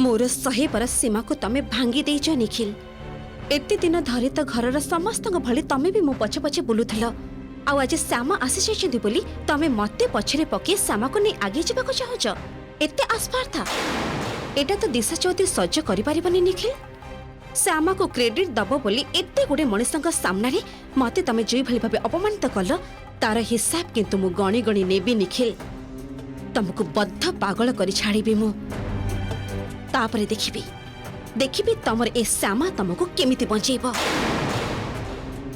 मोर 100 बरस सीमा को तमे भांगी देइछ निखिल। एते दिन धरे तो घरर समस्त भली तमे भी मो पछे पछे बुलुथिल। आ आज श्यामा आसी जाइछन्ती बोली तमे मते पछरे पके श्यामा को नै आगे जिबा को चाहछ। एते आस्पार्था एटा तो दिशा चौधरी सह्य करि परिबनी निखिल। श्यामा को क्रेडिट दबो बोली एते गुडे मनुष्यक सामने रे मते तमे जे भली भाबे अपमानित कल तार हिसाब किंतु मु गणी गणी नेबी निखिल। तुमको बद्ध पागल करी छाड़ीबी मु। तापरे देखिबी देखिबी तमर ए श्यामा तुमको केमिति बंचेब।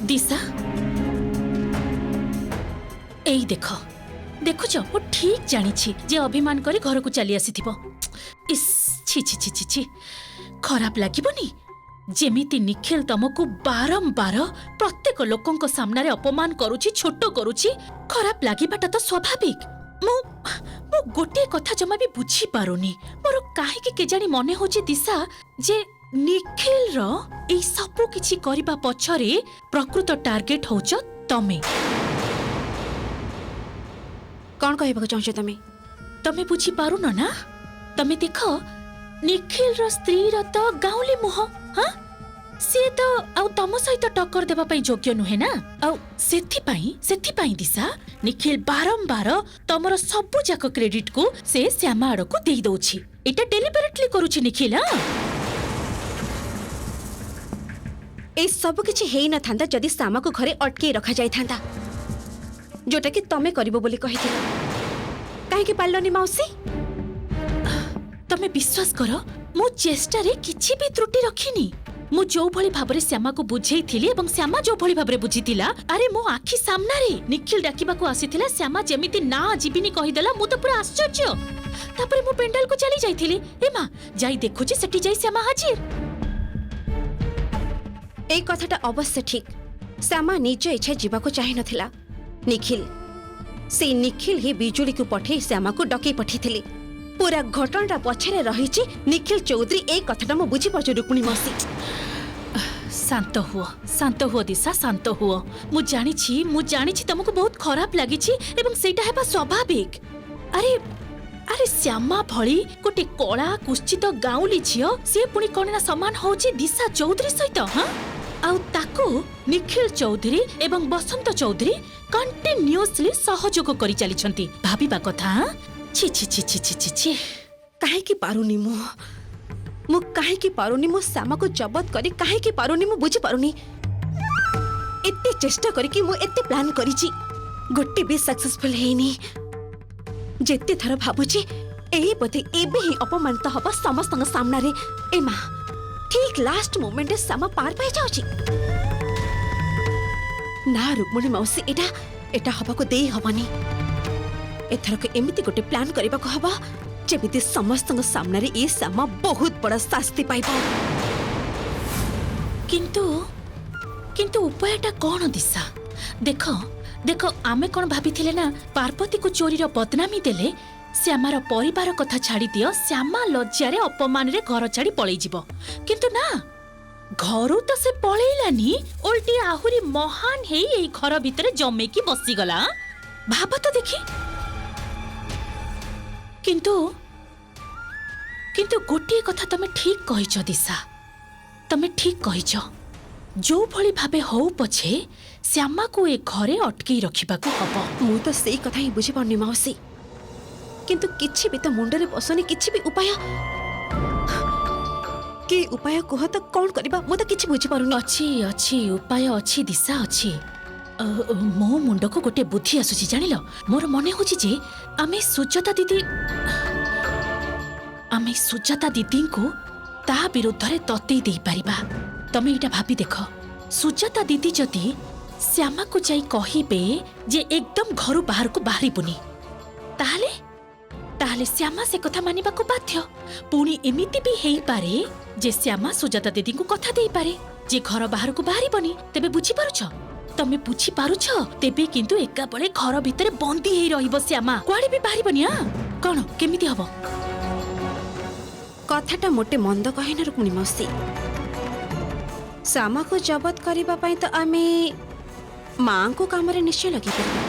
दिशा एई देखो देखुछ वो ठीक जानी जे अभिमान करी घर को चली आसी थिबो। इस छी छी छी छी छी खराब लागिबनी जेमिति निखिल तुमको बारंबार प्रत्येक लोकंक सामने रे अपमान करूची छोट करूची। खराब लागिबाटा तो स्वाभाविक। मु गोटे कथा जमा भी बुझी पारुनी मोर काहे के जानी मने होची दिशा जे निखिल रो ए सब किछि करिबा पछरे प्रकृत टार्गेट होच तमे। कौन कहबा चाहछ तमे बुझी पारु ना। तमे देखो निखिल रो स्त्री रो तो गाउली मुह हां से तो आउ तम सहित टक्कर देबा पई योग्य नुहे ना। आउ सेथि पई दिशा निखिल बारंबार तमरो सब जाक क्रेडिट को से श्यामा आड़ को देई दोछि। एटा डेलिबरेटली करूछि निखिल। हां ए सब किछि हेई न थांदा जदी श्यामा को घरे अटके रखा जाय थांदा जोटा कि तमे करिवो बोली कहिथिल। काहे कि पालनी मौसी तमे विश्वास करो मो चेष्टा रे किछि भी त्रुटि रखिनी। मु जो भली भाबरे श्यामा को बुझेई थिली एवं श्यामा जो भली भाबरे बुझीतिला। अरे मो आखी सामना रे निखिल डाकिबा को आसीथिला। श्यामा जेमिति ना जीविनी कहिदेला मु तो पूरा आश्चर्य। तापरे मु पेंडाल को चली जाइथिली। ए मां जाई देखुची सेठी जाई श्यामा हाजिर। ए कथाटा अवश्य ठीक। श्यामा निज इच्छा जीवा को चाहि नथिला। निखिल से निखिल ही बिजुली को पठे श्यामा को डके पठिथिली। पूरा घटनाटा पछरे रहिछि निखिल चौधरी। ए कथाटा मु बुझी पाछु रुक्मिणी मौसी। शांत हुओ दिशा शांत हुओ। मु जानिछि तुमको बहुत खराब लागिछि एवं सेटा हेबा स्वाभाविक। अरे श्यामा भली गोटे कला कुश्चित गाउली झियो से पुणी कोना समान होछि दिशा चौधरी सहित। हां आउ ताको निखिल चौधरी एवं बसंत चौधरी कंटिन्यूअसली सहयोग करि चलिछंती। भाबिबा कथा। छी छी छी छी छी छी काहे की पारुनी मु काहे की पारुनी मो श्यामा को जबत करी काहे की पारुनी मु बुझी पारुनी। एते चेष्टा करी कि मु एते प्लान करिछि गोटे भी सक्सेसफुल हेनी। जेते थर भाबुछि एही पते एबे ही अपमानित हबा समस्त सामना रे। ए मां ठीक लास्ट मोमेंट रे श्यामा पार पाई जाउछि ना। रुक्मिणी मौसी एटा हबा को देई हबनी। एथर को एमिति गोटे प्लान करबा को हबा जेमिति समस्त सामने रे ए श्यामा बहुत बड़ा शास्ति पाइबा। किंतु उपायटा कौन दिशा। देखो आमे कौन भाभी ना पार्वती को चोरी रो बदनामी देले श्यामार परिवार कथा छाड़ी दियो। श्यामा लज्जारे अपमान रे घर छाड़ी पळै जिवो। किंतु ना घरू तो से पळैलानी उल्टी आहुरी महान हेई एई घर भितरे जमे की बसी गला। भाबा तो देखी। किंतु गोटे कथा तमे ठीक कहिछ दिशा। तमे ठीक कहिछ जो भली भाबे हो पछे श्यामा को ए घरे अटकी रखिबा को हबो। मु तो सेई कथा ही बुझी पारनी मौसी। किंतु किछि भी तो मुंडरे पसनी किछि भी उपाय के उपाय कोह तो कौन करबा मु तो किछि बुझी पारुनी। अछि उपाय अछि दिशा अछि। मो मुंड को गोटे बुद्धि आसुची जानिलो। मोर मने होची जे आमे सुजाता दीदी को ता विरुद्ध रे ततेई देई परिबा। तमे एटा भाबी देखो सुजाता दीदी जदी श्यामा को जाई कहिबे जे एकदम घरु बाहर को बाहरिबुनी ताहले श्यामा से कथा मानिबा को बाध्य। पुणी एमिति भी हेई पारे जे श्यामा सुजाता दीदी को कथा देई पारे जे घर बाहर को बाहरिबनी। तेबे बुझी पारुछ तमे बुझी पारुछ तेबे किंतु एका बळे घर भितरे बंदी हेई रहिबो श्यामा कुआडे भी बाहरिबनी। हां कोन केमिति हबो कथाटा मोटे मंद कहे न रुक्मिणी मौसी। श्यामा को जबत करबा पई तो आमे मां को काम रे निश्चय लगी परबा।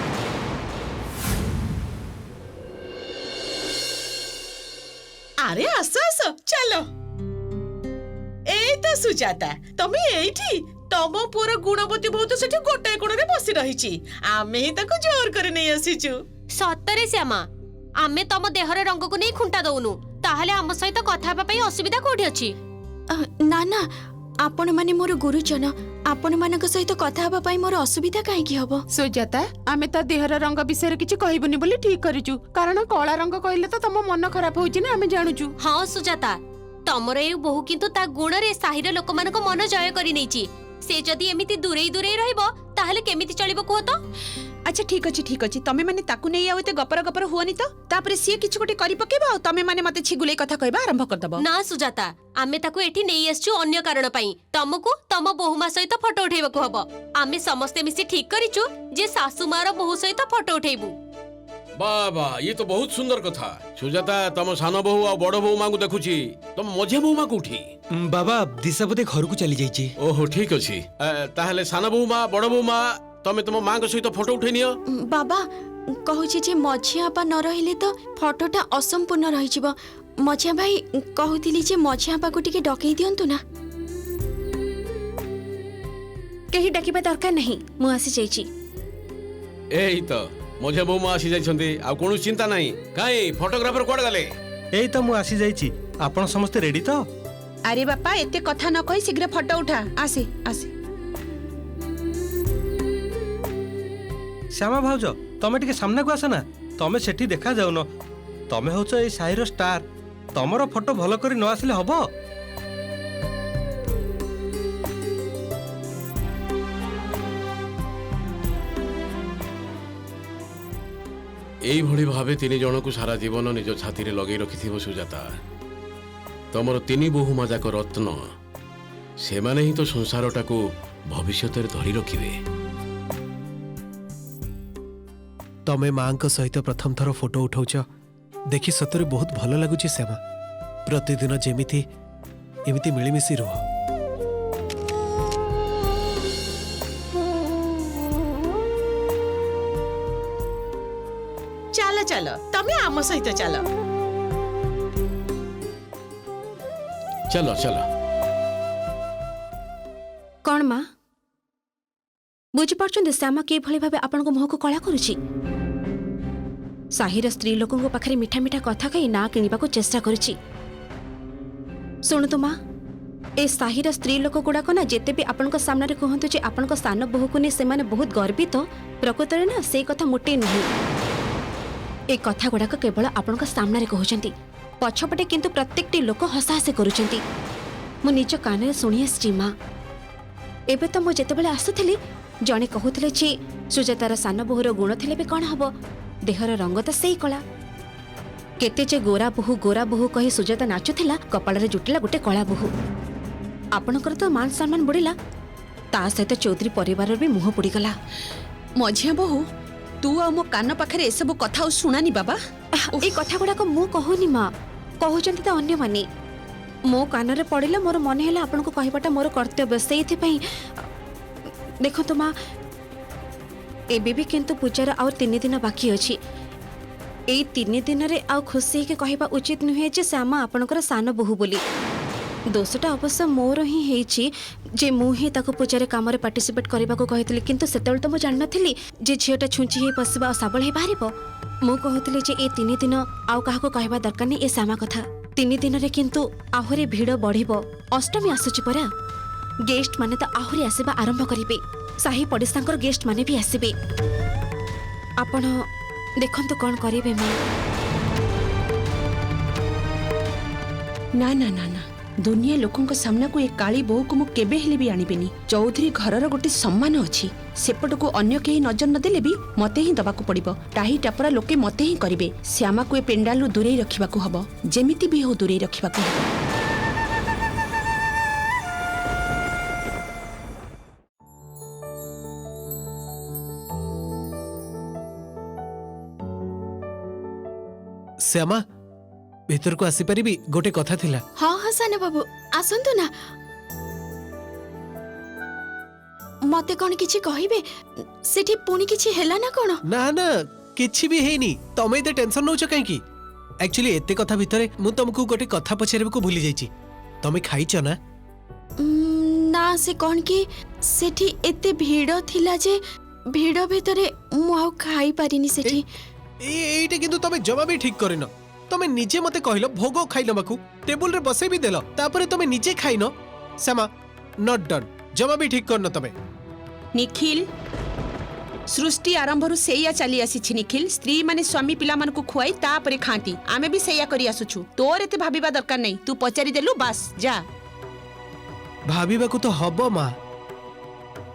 ଆରେ ଆସ ଆସ ଚାଲ। ଏଇ ତ ସୁଜାତା, ତମେ ଏଇଠି? ତମ ପୁଅର ଗୁଣବତୀ ବହୁତ ସେଠି ଗୋଟାଏ କୋଣରେ ବସି ରହିଛି। ଆମେ ହିଁ ତାକୁ ଜୋର କରି ନେଇ ଆସିଛୁ। ସତରେ ଶ୍ୟାମା, ଆମେ ତମ ଦେହର ରଙ୍ଗକୁ ନେଇ ଖୁଣ୍ଟା ଦଉନୁ। ତାହେଲେ ଆମ ସହିତ କଥା ହେବା ପାଇଁ ଅସୁବିଧା କୋଉଠି ଅଛି? ନା ନା, ଆପଣ ମାନେ ମୋର ଗୁରୁଜନ, ଆପଣ ମାନଙ୍କ ସହିତ କଥା ହେବା ପାଇଁ ମୋର ଅସୁବିଧା କାହିଁକି ହବ? ସୁଜାତା, ଆମେ ତା ଦେହର ରଙ୍ଗ ବିଷୟରେ କିଛି କହିବୁନି ବୋଲି ଠିକ କରିଛୁ। କାରଣ କଳା ରଙ୍ଗ କହିଲେ ତ ତମ ମନ ଖରାପ ହଉଛି ନା, ଆମେ ଜାଣୁଛୁ। ହଁ ସୁଜାତା, ତମର ଏଇ ବୋହୂ କିନ୍ତୁ ତା ଗୁଣରେ ସାହିର ଲୋକମାନଙ୍କ ମନ ଜୟ କରି ନେଇଛି। ସେ ଯଦି ଏମିତି ଦୂରେଇ ଦୂରେଇ ରହିବ ତାହେଲେ କେମିତି ଚଳିବ କୁହ ତ? আচ্ছা ঠিক ଅଛି ତମେ ମାନେ ତାକୁ ନେଇ ଆଉ ଏତେ ଗପର ଗପର ହୁଅନି ତ। ତାପରେ ସିଏ କିଛି ଗୋଟେ କରି ପକେଇବ ଆଉ ତମେ ମାନେ ମତେ ଛିଗୁଲେଇ କଥା କହିବା ଆରମ୍ଭ କରିଦବ। ନା ସୁଜାତା, ଆମେ ତାକୁ ଏଠି ନେଇ ଆସିଛୁ ଅନ୍ୟ କାରଣ ପାଇଁ। ତମକୁ ତମ ବୋହୂମା ସହିତ ଫଟୋ ଉଠେଇବାକୁ ହବ। ଆମେ ସମସ୍ତେ ମିଶି ଠିକ କରିଛୁ ଯେ ଶାଶୁ ମାର ବୋହୂ ସହିତ ଫଟୋ ଉଠେଇବୁ। ବାବା, ये तो बहुत सुंदर कथा। सुजाता, तम सान बहु आ बड़ बहु मां को देखुची, तम मझे बहु मां कोठी? बाबा दिशा बोधे घर को चली जाइए। ओहो ठीक अछि। ताहले सान बहु मां बड़ बहु मां तमे तम मां को सहित फोटो उठै नियो। बाबा कहूची जे मझिया बा न रहिले तो फोटोटा असंपूर्ण रही जिवो। मझिया भाई कहूतिली जे मझिया बा को टिके डकई दियंतु ना। केही डाकिबा दरकार नहीं, मु आसी जाइची। एई तो मझे बहु मां आसी जाइछन्ती, आ कोनो चिंता नाही। काई फोटोग्राफर कोड गले? एई तो मु आसी जाइची। आपण समस्त रेडी तो? আরে বাপা এতে কথা ন কই শীঘ্র ফটো উঠা। আসে আসে। श्यामा भाउज, तमे टिके सामना को आसना। तमे सेठी देखा जाउनो। तमे होचो ए साहिर स्टार। तमरो फोटो भलो करी न आसिले हबो? एई भଳି भाबे तिनि जण को सारा जीवन निज छाती रे लगै रखिथिबो सुजाता। तमर तिनि बहु माजाक रत्न, से माने ही तो संसारटा को भविष्यत रे धरि रखिबे। तमे मां सहित प्रथम थर फोटो उठाउछ, देखि सतरे बहुत भल लगुची श्यामा। प्रतिदिन जेमिति एमिति मिलिमिशि रुह। ଚାଲ ଚାଲ, ତମେ ଆମ ସହିତ ଚାଲ। चलो चलो। कौन माँ बुझिपार्छन्ति श्यामा के भली भाबे आपनको मुह को कला करूछि? साहिर स्त्री लोकन को पाखरे मिठा मिठा कथा कही ना किनिबा को चेष्टा करूछि। सुनु तो माँ, ए साहिर स्त्री लोक गुड़ाक ना जेते भी आपनको सामने कहतु जे आपनको सान बहु को ने से माने बहुत गर्वित, प्रकृत रे ना से कथा मोटे नहीं। ए कथा गुड़ाक केवल आपनको सामने कहउछन्ति, पछपटे किंतु प्रत्येकटी लोक हसाहसी करूछन्ति। मु निज कान शुणी आसी माँ। एबे तो मु जेतेबेले आसुथिली जणे कहूथिले जे सुजातार सान बहुर गुण थिले भी कौन हबो, देहर रंग तो सेई कला। केते जे गोरा बहु कही सुजाता नाचुथिला, कपाଳରେ जुटिला गोटे कला बहु। आपणकर तो मान सम्मान बुड़िला, ता सहित चौधरी परिवार भी मुह पुड़ीगला। मझिया बहु तू आ मो कान पाखरे ए सब कथा शुणानी बाबा। ए कथा गुड़ाक मु कहूनी माँ, कहउचन्ति तो अन्य माने। मो कानरे पड़िला मोर मन हैला आपनको कहबाटा मोर कर्तव्य। सेइथिपई देखो माँ, एबे भी किंतु पूजार आउ 3 दिन बाकी अछि। एई 3 दिन रे आउ खुशी के कहबा उचित नुहे जे श्यामा आपणकर सान बहु बोली। दोषटा अवश्य मोर ही हेछि जे मु ही ताको पूजारे काम रे पार्टिसिपेट करबा को कहितली, किंतु सेतेल तो मु जान नथिली जे झियोटा छुंची हे पसिबा साबळ हे बाहरिबो। मु कहतली जे ए 3 दिन आउ काहा को कहबा दरकार नै ए श्यामा कथा। 3 दिन रे किंतु आहुरी भीड़ बढ़िबो। अष्टमी आसुची परा, गेस्ट माने तो आहुरी आसीबा आरंभ करिबे। साही पडिसांकर गेस्ट माने भी आसीबे। आपण देखंतु कोन करिवे मां। ना ना ना ना, दुनिया लोकंक सामना को ए काली बहु को मु केबे हेले भी आनिबेनी। चौधरी घरर गोटे सम्मान अछि, सेपट को अन्य केही नजर न देले भी मते ही दबाको पड़िबो। टाही टापरा लोके मते ही करिवे। श्यामा को ए पेंडाल रु दूरे रखिबा को हबो, जेमिति भी हो दूरे रखिबा को हबो। श्यामा भीतर को आसी परिबी, गोटे कथा थिला। हाँ हाँ साना बाबू आसंतु ना। मते कौन किछि कहिबे? सेठी पुणी किछि हेला ना कोन? ना ना किछि भी हेनी, तमे ते टेंशन नउछ काहे की? एक्चुअली एते कथा भितरे मु तुमको गोटे कथा पचारिबा भूली जाइछि तमे खाइछ ना ना से कौन कि सेठी एते भीड़ थिला जे भीड़ भितरे मु आउ खाई पारिनी सेठी एइटे किंतु तमे जमा भी ठीक करिनो तमे निजे मते कहिलो भोगो खाइलो बाकू टेबल रे बसे भी देलो तापरे तमे निजे खाइनो समा नॉट डन जमा भी ठीक करनो तमे निखिल सृष्टि आरंभरू सेया चली आसी निखिल स्त्री माने स्वामी पिला मन को खुआई तापरे खांती आमे भी सेया करी आसुछु तोर एते भाबिबा दरकार नहीं तू पचारि देलु बस जा भाबिबा को तो हबो मां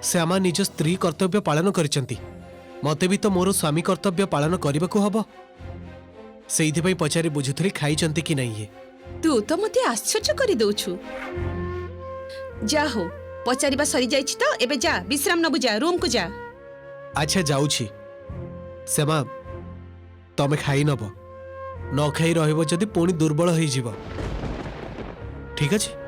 श्यामा निज स्त्री कर्तव्य पालन करिसंती मते भी तो मोर स्वामी कर्तव्य पालन करबा को हबो सेइथि पई पचारि बुझुथली खाइचंती कि नहीं ये तू तो मते आश्चर्य करी दउछु जा हो पचारिबा सरी जाइछि तो एबे जा विश्राम नबु जा रूम को जा अच्छा जाउछि श्यामा तमे खाई नबो न खाई रहबो जदि पुणी दुर्बल होई जीवो ठीक अछि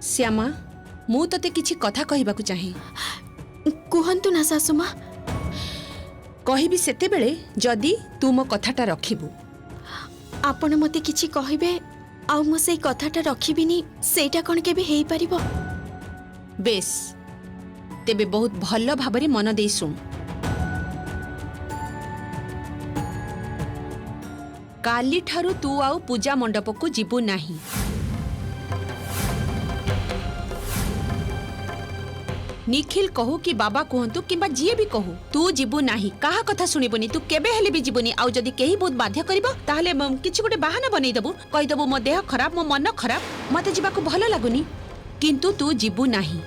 श्यामा मु तते किछि कथा कहिबाकू चाहे कुहंतु ना सासुमा कहिबी सेते बेले जदी तू मो कथाटा रखिबू आपण मते किछि कहिबे आ मु सेई कथाटा रखिबिनी सेटा कोन केबे हेई परिबो बेस तेबे बहुत भल भाबरे मन देई सुन काली ठारू तू आउ पूजा मंडप को जीबू नाही निखिल कहू कि बाबा कहतु किंबा जीए भी कहू तू जीबू नाही काहा कथा सुनिबनी तू केबे हेले भी जीबनी आउ जदी केही बहुत बाध्य करबो ताहले किछि गोटे बहाना बनै देबू कहि देबू मो देह खराब मो मन खराब मते जीवाकू भलो लागुनी किंतु तू जीबू नाही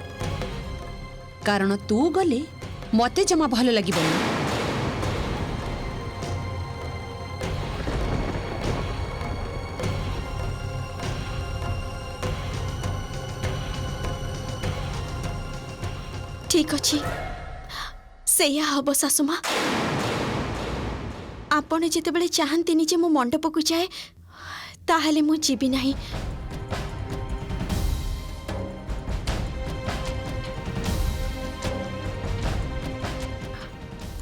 कारण तू गले मते जमा भलो लागिबनी ठीक अछि सेया हबो सासुमा आपण जेते बेले चाहंतिनी जे मो मंडप को जाए ताहले मु जीबी नाही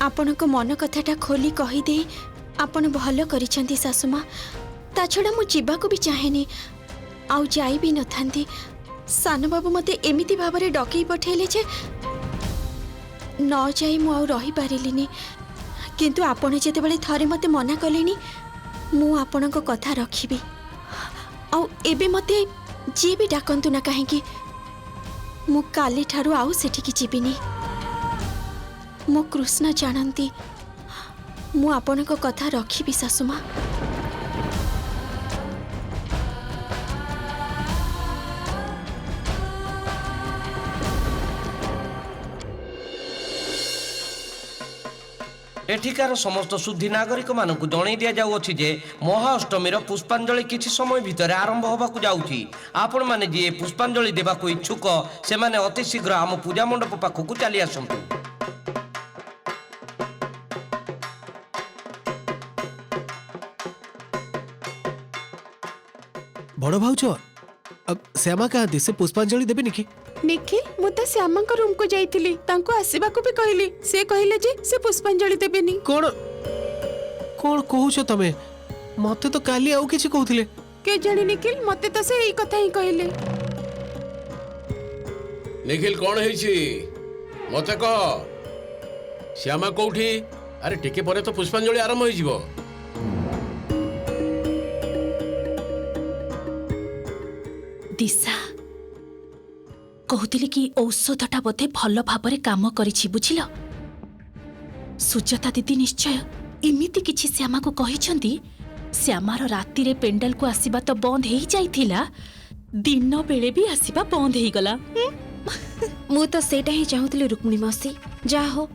आपण को मन कथाटा खोली कहि दे आपण भलो करिसंती सासुमा ता छडा मु जीबा को भी चाहेनी आउ जाई भी नथांती सान बाबू मते एमिति भाबरे डकई पठेले जे न जाई मु आउ रही पारिलिनी किंतु आपण जेते बेले थरे मते मना कलेनी मु आपण को कथा रखिबी आउ एबे मते जे भी डाकंतु ना काहे कि मु काली ठारू आउ सेठी की जीबिनी मो कृष्ण जानंती मु आपण को कथा रखिबी सासुमा एठिकार समस्त शुद्धि नागरिक मानक जणै दिया जाउछि जे महाअष्टमीर पुष्पांजलि किछि समय भितर आरंभ होबाकू जाउछि आपण माने जे पुष्पांजलि देबाकू इच्छुक से माने अति शीघ्र आम पूजा मंडप पाखकू चली आसंतु बड़ भाउच अब श्यामा कहाँ से पुष्पांजलि देबे निकी निखिल मु तो श्यामा को रूम को जाइथिली तांको आसीबा को भी कहली से कहले जे से पुष्पांजलि देबेनी कोन कोन कहूछ तमे मते तो काली आउ किछि कहउथिले के जानी निखिल मते तो से एई कथा ही कहले निखिल कौन है मत कह श्यामा कौठी अरे टिके परे तो पुष्पांजलि आरंभ हो जीवो दिशा कहूली कि औषधटा बोधे भल भाव काम करिछि बुझिल सुजाता दीदी निश्चय इमिति किछि श्यामा को कहिछंती श्यामार राति रे पेंडल को आसीबा तो बंद हेई जाइथिला दिन बेले भी आसीबा बंद हेई गला मु तो सेटा ही चाहूली रुक्मिणी मौसी जा हो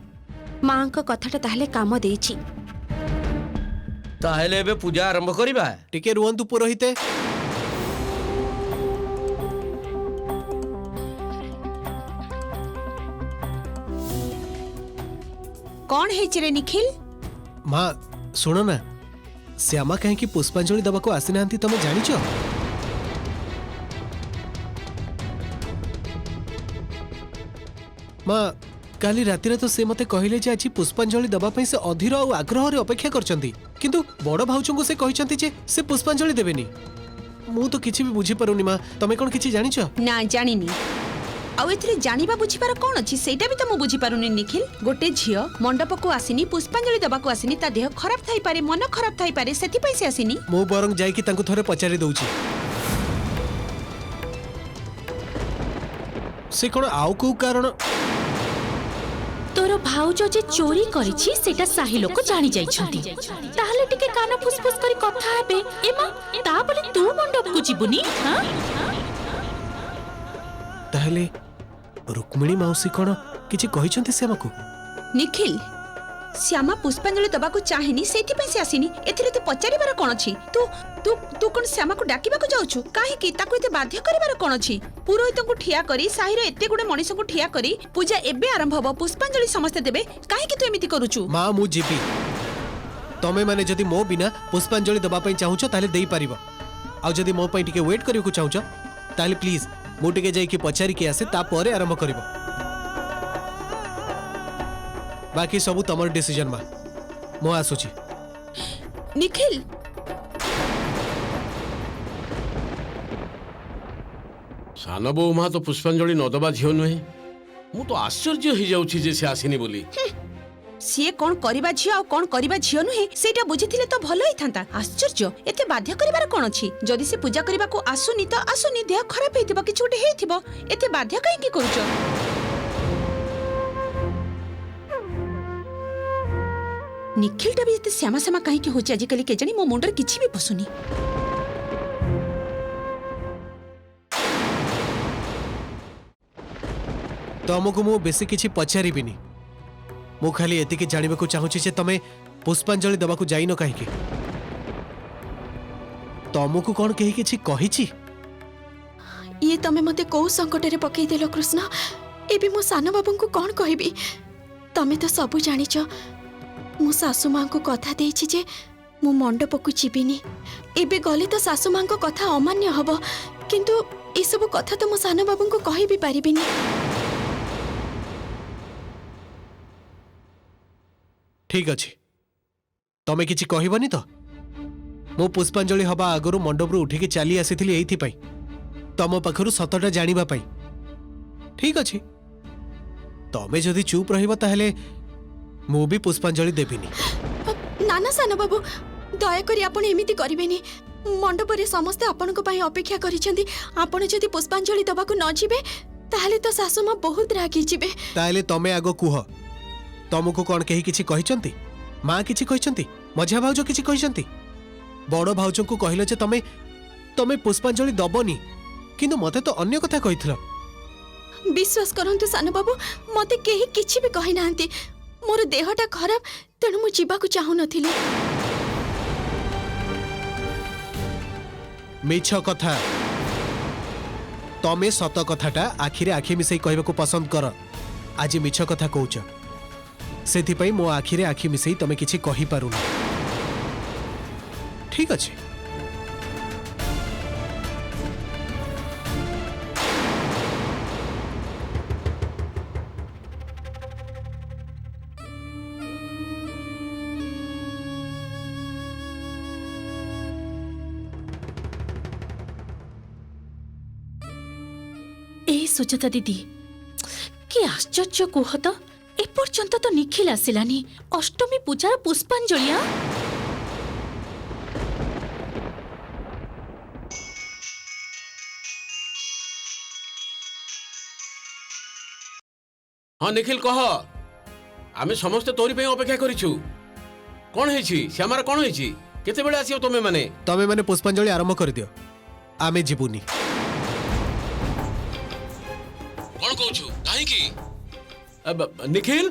माँ को कथाटा ताहले काम देछि ताहेले एबे पूजा आरंभ करिबा। टिके रुहंतु पुरोहिते। कौन है रे निखिल? माँ सुनो ना, श्यामा कहीं पुष्पांजलि दबाको आसी नांती तमे जानिछ? माँ काली रातिर तो से मते कहिले जे आज पुष्पांजलि दबा पई से अधीर और आग्रह रे अपेक्षा करचंती, किंतु बड़ भाउचों को से कहिचंती जे से पुष्पांजलि देबेनी। मु तो किछि भी बुझी पारुनी माँ, तमे कोन किछि जानिछ? ना जानिनी। आउ एथिरे जानिबा बुझिपार कोन अछि सेटा भी तो मु बुझी पारुनी निखिल। गोटे झियो मंडप को आसिनी, पुष्पांजलि दबा को आसिनी, ता देह खराब थाई पारे, मन खराब थाई पारे, सेति पई से आसिनी। मु बरंग जाई कि तांको थरे पचारि दउछि से कोन आउ को कारण। तोर भाउज जे चोरी करिछि सेटा साही लोक जानि जाइछंती, ताहले टिके कान फुसफुस करी कथा हेबे। एमा ता बोले तू मंडप को जिबुनी? हां ताहले रुक्मिणी माउसी कोन किछि कहिचंती श्यामा को? निखिल श्यामा पुष्पांजलि दबाको चाहेनी, सेति पई से आसिनी। एथिरे तो पचारिबार कोन अछि? तू तू तू कोन श्यामा को डाकिबाको जाउछु? काहे कि ताको एते बाध्य करिबार कोन अछि? पुरोहित को ठिया करी, साहिर एते गुडे मनीष को ठिया करी, पूजा एबे आरंभ हबो, पुष्पांजलि समस्त देबे, काहे कि तू एमिति करूछु? माँ मु जीवी, तमे माने जदि मो बिना पुष्पांजलि दबा पई चाहुछ ताले देई परिबो, आ जदि मो पई टिके वेट करियो को चाहुछ ताले प्लीज मु टिके जाई कि पचारि के आसे, ता परे आरंभ करिबो। बाकी सबु तमर डिसीजन माँ, मो आसुची। निखिल सान बो माँ तो पुष्पांजलि न दबा झियो नुहे। मु तो आश्चर्य हो जाउछि जे से आसिनी बोली। सीए कौन करिबा झियो आ कौन करिबा झियो नुहे सेटा बुझिथिले तो भलो हिथांता। आश्चर्य एते बाध्य करिबार कोन अछि? जदि से पूजा करिबा को आसुनी तो आसुनी, देह खराब हेतिबो कि छोटे हेतिबो, एते बाध्य काहे कि करूछो? निखिल टा भी एते श्यामा श्यामा काहे कि होछि आजिकली के जानी, मो मुंडर किछि भी पसुनी। तमको मु बेसी किछि पचारिबिनी, मु खाली एतिके जानिबा को चाहुछि जे तमे पुष्पांजलि दबा को जाइनो काहे कि? तमको कोन कहि किछि कहिछि? ये तमे मते को संकट रे पकई देलो कृष्ण। एबे मो सान बाबू को कोन कहबी? तमे तो सब जानिछ, मो सासु मां को कथा देछि जे मु मंडप को जीबिनी। एबे गले तो सासु मां को कथा अमान्य हबो, किंतु ए सब कथा तो मो सान बाबू को कहि भी परिबिनी। ठीक अछि, तमे किछि कहिबनी तो? मो पुष्पांजलि हबा आगरु मंडप रु उठिके चली आसीथिली एइथि पई, तम पाखरु सतटा जानिबा पई। ठीक अछि, तमे जदि चुप रहिबो ताहेले मु भी पुष्पांजलि देबिनी। नाना सान बाबू दया करी आपण एमिति करिवेनी। मंडप रे समस्त आपण को पई अपेक्षा करिसेंती, आपण जदि पुष्पांजलि दबा को न जिबे ताहले तो सासु मां बहुत रागी जिबे। ताहेले तमे आगो कुह, तमको कोन कहि किछि कहिचंती? मां किछि कहिचंती? मझा भाउजो किछि कहिचंती? बड़ भाउजो को कहिलो जे तमे तमे पुष्पांजलि दबोनी, किंतु मते तो अन्य कथा कहिथिलो। विश्वास करंतु सान बाबू, मते केही किछि भी कहि नांती। मोर देहटा खराब, तेणु मु जीवा को चाहू नथिली। मिछ कथा, तमे सत कथाटा आखिरे आखि मिसई कहबा को पसंद कर। आज मिछ कथा कहउछ, सेथि पई मो आखिरे आखि मिसई तमे किछि कहि पारुनी। ठीक अछि, ए सुजाता दीदी कि आश्चर्य कुह तो, ए पर्यंत तो निखिल आसिलानी। अष्टमी पूजार पुष्पांजलि हाँ निखिल कह, आमे समस्ते तोरी पे अपेक्षा करिछु। कोन हेछि? श्यामार कोन हेछि? केते बेले आसियो तमे माने पुष्पांजलि आरंभ कर दियो, आमे जीबुनी। कोन कहउछु? काहे की? अब निखिल